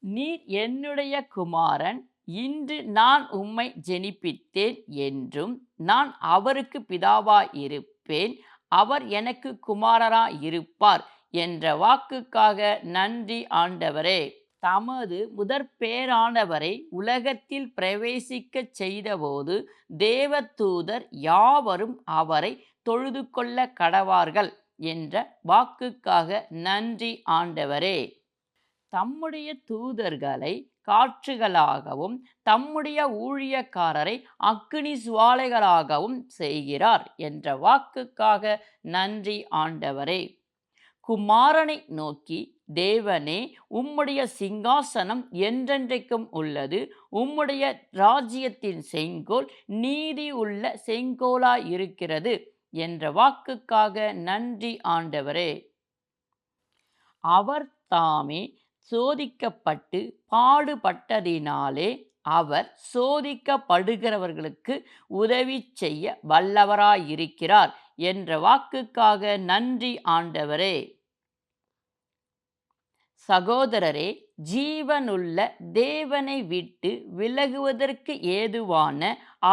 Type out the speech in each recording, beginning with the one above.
நீர் என்னுடைய குமாரன், இன்று நான் உம்மை ஜெனிப்பித்தேன் என்றும், நான் அவருக்கு பிதாவாயிருப்பேன், அவர் எனக்கு குமாரராயிருப்பார் என்ற வாக்குக்காக நன்றி ஆண்டவரே. தமது முதற்பேறானவரை உலகத்தில் பிரவேசிக்கச் செய்தபோது தேவதூதர் யாவரும் அவரை தொழுது கொள்ள கடவார்கள் என்ற வாக்குக்காக நன்றி ஆண்டவரே. தம்முடைய தூதர்களை காற்றுகளாகவும் தம்முடைய ஊழியக்காரரை அக்கினி சுவாலைகளாகவும் செய்கிறார் என்ற வாக்குக்காக நன்றி ஆண்டவரே. குமாரனை நோக்கி, தேவனே, உம்முடைய சிங்காசனம் என்றென்றைக்கும் உள்ளது, உம்முடைய ராஜ்யத்தின் செங்கோல் நீதி உள்ள செங்கோலாயிருக்கிறது என்ற வாக்குக்காக நன்றி ஆண்டவரே. அவர் தாமே சோதிக்கப்பட்டு பாடுபட்டதினாலே அவர் சோதிக்கப்படுகிறவர்களுக்கு உதவி செய்ய வல்லவராயிருக்கிறார் என்ற வாக்குக்காக நன்றி ஆண்டவரே. சகோதரரே, ஜீவனுள்ள தேவனை விட்டு விலகுவதற்கு ஏதுவான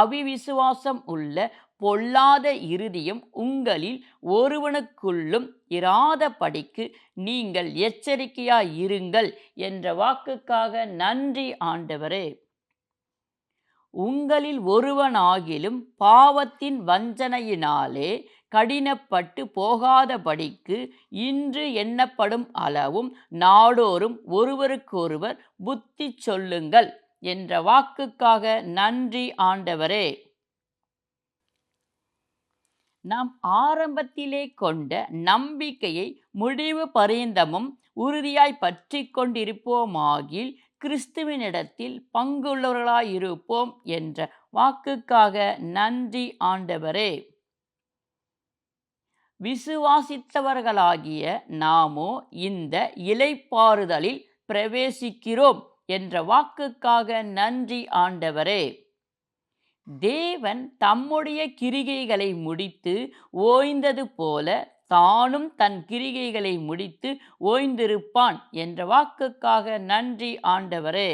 அவிவிசுவாசம் உள்ள பொல்லாத இருதயம் உங்களில் ஒருவனுக்குள்ளும் இராதபடிக்கு நீங்கள் எச்சரிக்கையாயிருங்கள் என்ற வாக்குக்காக நன்றி ஆண்டவரே. உங்களில் ஒருவனாகிலும் பாவத்தின் வஞ்சனையினாலே கடினப்பட்டு போகாதபடிக்கு இன்று எண்ணப்படும் அளவும் நாடோறும் ஒருவருக்கொருவர் புத்தி சொல்லுங்கள் என்ற வாக்குக்காக நன்றி ஆண்டவரே. நாம் ஆரம்பத்திலே கொண்ட நம்பிக்கையை முடிவு பரியந்தமும் உறுதியாய் பற்றி கொண்டிருப்போமாகில் கிறிஸ்துவினிடத்தில் பங்குள்ளவர்களாயிருப்போம் என்ற வாக்குக்காக நன்றி ஆண்டவரே. விசுவாசித்தவர்களாகிய நாமோ இந்த இளைப்பாறுதலில் பிரவேசிக்கிறோம் என்ற வாக்குக்காக நன்றி ஆண்டவரே. தேவன் தம்முடைய கிரிகைகளை முடித்து ஓய்ந்தது போல தானும் தன் கிரிகைகளை முடித்து ஓய்ந்திருப்பான் என்ற வாக்குக்காக நன்றி ஆண்டவரே.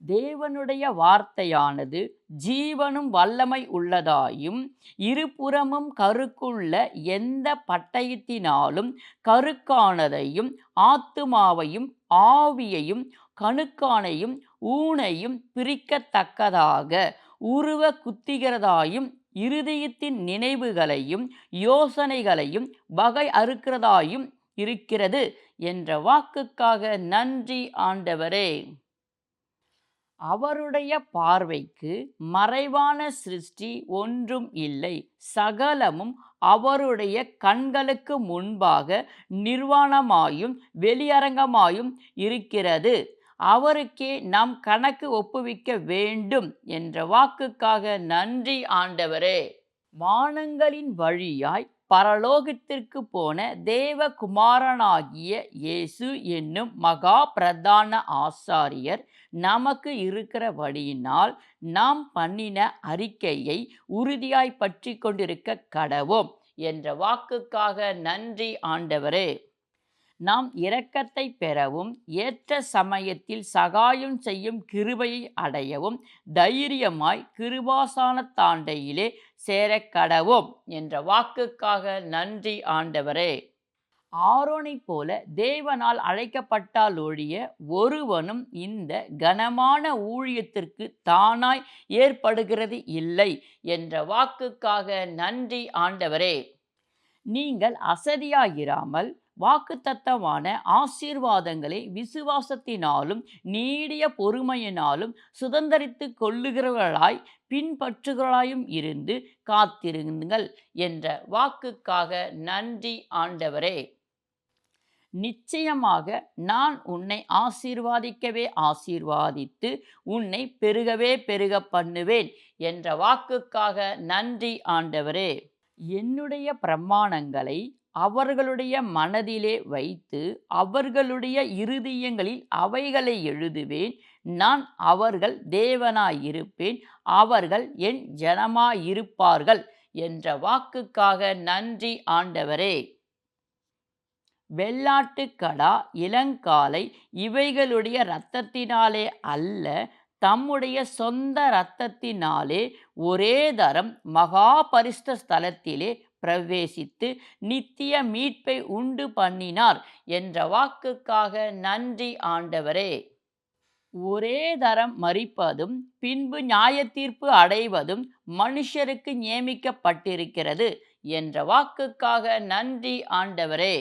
தேவனுடைய வார்த்தையானது ஜீவனும் வல்லமை உள்ளதாயும் இருபுறமும் கருக்குள்ள எந்த பட்டயத்தினாலும் கருக்கானதையும் ஆத்துமாவையும் ஆவியையும் கணுக்கானையும் ஊனையும் பிரிக்கத்தக்கதாக உருவ குத்துகிறதாயும் இருதயத்தின் நினைவுகளையும் யோசனைகளையும் வகை அறுக்கிறதாயும் இருக்கிறது என்ற வாக்குக்காக நன்றி ஆண்டவரே. அவருடைய பார்வைக்கு மறைவான சிருஷ்டி ஒன்றும் இல்லை, சகலமும் அவருடைய கண்களுக்கு முன்பாக நிர்வாணமாயும் வெளியரங்கமாயும் இருக்கிறது. அவருக்கே நாம் கணக்கு ஒப்புவிக்க வேண்டும் என்ற வாக்குக்காக நன்றி ஆண்டவரே. வானங்களின் வழியாய் பரலோகத்திற்கு போன தேவகுமாரனாகிய இயேசு என்னும் மகா பிரதான ஆசாரியர் நமக்கு இருக்கிறபடியினால் நாம் பண்ணின அறிக்கையை உறுதியாய் பற்றி கொண்டிருக்க கடவோம் என்ற வாக்குக்காக நன்றி ஆண்டவரே. நாம் இரக்கத்தை பெறவும் ஏற்ற சமயத்தில் சகாயம் செய்யும் கிருபையை அடையவும் தைரியமாய் கிருபாசனத்தாண்டையிலே சேரக்கடவோம் என்ற வாக்குக்காக நன்றி ஆண்டவரே. ஆரோனைப் போல தேவனால் அழைக்கப்பட்டாலொழிய ஒருவனும் இந்த கனமான ஊழியத்திற்கு தானாய் ஏற்படுகிறது இல்லை என்ற வாக்குக்காக நன்றி ஆண்டவரே. நீங்கள் அசதியாயிராமல் வாக்குத்தத்தமான ஆசீர்வாதங்களை விசுவாசத்தினாலும் நீடிய பொறுமையினாலும் சுதந்தரித்து கொள்ளுகிறவர்களாய் பின்பற்றுகளாயும் இருந்து காத்திருங்கள் என்ற வாக்குக்காக நன்றி ஆண்டவரே. நிச்சயமாக நான் உன்னை ஆசீர்வாதிக்கவே ஆசீர்வாதித்து உன்னை பெருகவே பெருக பண்ணுவேன் என்ற வாக்குக்காக நன்றி ஆண்டவரே. என்னுடைய பிரமாணங்களை அவர்களுடைய மனதிலே வைத்து அவர்களுடைய இருதயங்களில் அவைகளை எழுதுவேன். நான் அவர்கள் தேவனாயிருப்பேன், அவர்கள் என் ஜனமாயிருப்பார்கள் என்ற வாக்குக்காக நன்றி ஆண்டவரே. வெள்ளாட்டுக்கடா, இளங்காளை இவைகளுடைய இரத்தத்தினாலே அல்ல, தம்முடைய சொந்த இரத்தத்தினாலே ஒரே தரம் மகா பரிசுத்த ஸ்தலத்திலே பிரவேசித்து நித்திய மீட்பை உண்டு பண்ணினார் என்ற வாக்குக்காக நன்றி ஆண்டவரே. ஒரே தரம் மரிப்பதும் பின்பு நியாயத்தீர்ப்பு அடைவதும் மனுஷருக்கு நியமிக்கப்பட்டிருக்கிறது என்ற வாக்குக்காக நன்றி ஆண்டவரே.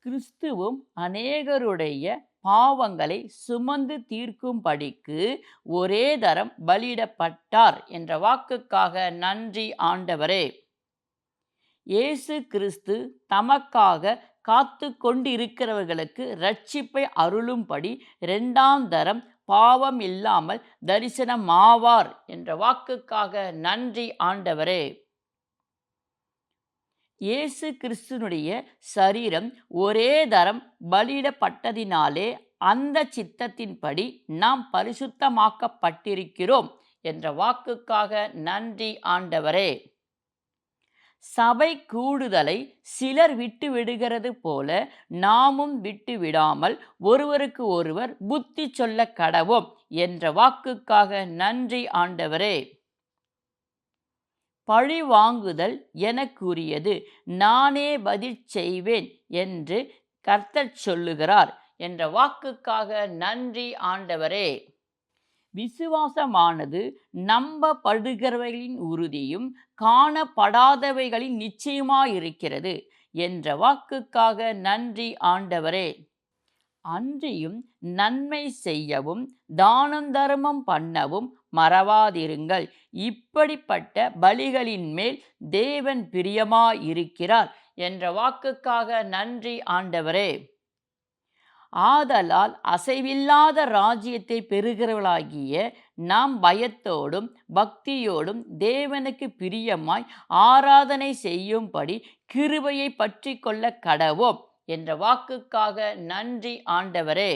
கிறிஸ்துவும் அநேகருடைய பாவங்களை சுமந்து தீர்க்கும்படிக்கு ஒரே தரம் பலியிடப்பட்டார் என்ற வாக்குக்காக நன்றி ஆண்டவரே. இயேசு கிறிஸ்து தமக்காக காத்து கொண்டிருக்கிறவர்களுக்கு இரட்சிப்பை அருளும்படி இரண்டாம் தரம் பாவம் இல்லாமல் தரிசனமாவார் என்ற வாக்குக்காக நன்றி ஆண்டவரே. இயேசு கிறிஸ்துனுடைய சரீரம் ஒரே தரம் பலியிடப்பட்டதினாலே அந்த சித்தத்தின்படி நாம் பரிசுத்தமாக்கப்பட்டிருக்கிறோம் என்ற வாக்குக்காக நன்றி ஆண்டவரே. சபை கூடுதலை சிலர் விட்டு விடுகிறது போல நாமும் விட்டு விடாமல் ஒருவருக்கு ஒருவர் புத்தி சொல்ல கடவோம் என்ற வாக்குக்காக நன்றி ஆண்டவரே. பழி வாங்குதல் எனக்குரியது, நானே பதில் செய்வேன் என்று கர்த்தர் சொல்லுகிறார் என்ற வாக்குக்காக நன்றி ஆண்டவரே. விசுவாசமானது நம்பப்படுகிறவைகளின் உறுதியும் காணப்படாதவைகளின் நிச்சயமாயிருக்கிறது என்ற வாக்குக்காக நன்றி ஆண்டவரே. அன்றியும் நன்மை செய்யவும் தானம் தர்மம் பண்ணவும் மறவாதிருங்கள், இப்படிப்பட்ட பலிகளின் மேல் தேவன் பிரியமாயிருக்கிறார் என்ற வாக்குக்காக நன்றி ஆண்டவரே. ஆதலால் அசைவில்லாத ராஜ்யத்தை பெறுகிறவர்களாகிய நாம் பயத்தோடும் பக்தியோடும் தேவனுக்கு பிரியமாய் ஆராதனை செய்யும்படி கிருபையை பற்றி கொள்ள கடவோம் என்ற வாக்குக்காக நன்றி ஆண்டவரே.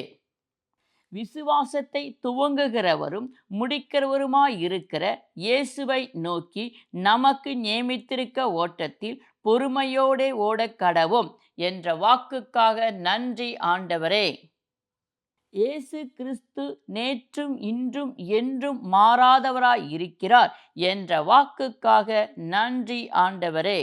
விசுவாசத்தை துவங்குகிறவரும் முடிக்கிறவருமாயிருக்கிற இயேசுவை நோக்கி நமக்கு நியமித்திருக்க ஓட்டத்தில் பொறுமையோடே ஓடக் கடவோம் என்ற வாக்குக்காக நன்றி ஆண்டவரே. இயேசு கிறிஸ்து நேற்றும் இன்றும் என்றும் மாறாதவராய் இருக்கிறார் என்ற வாக்குக்காக நன்றி ஆண்டவரே.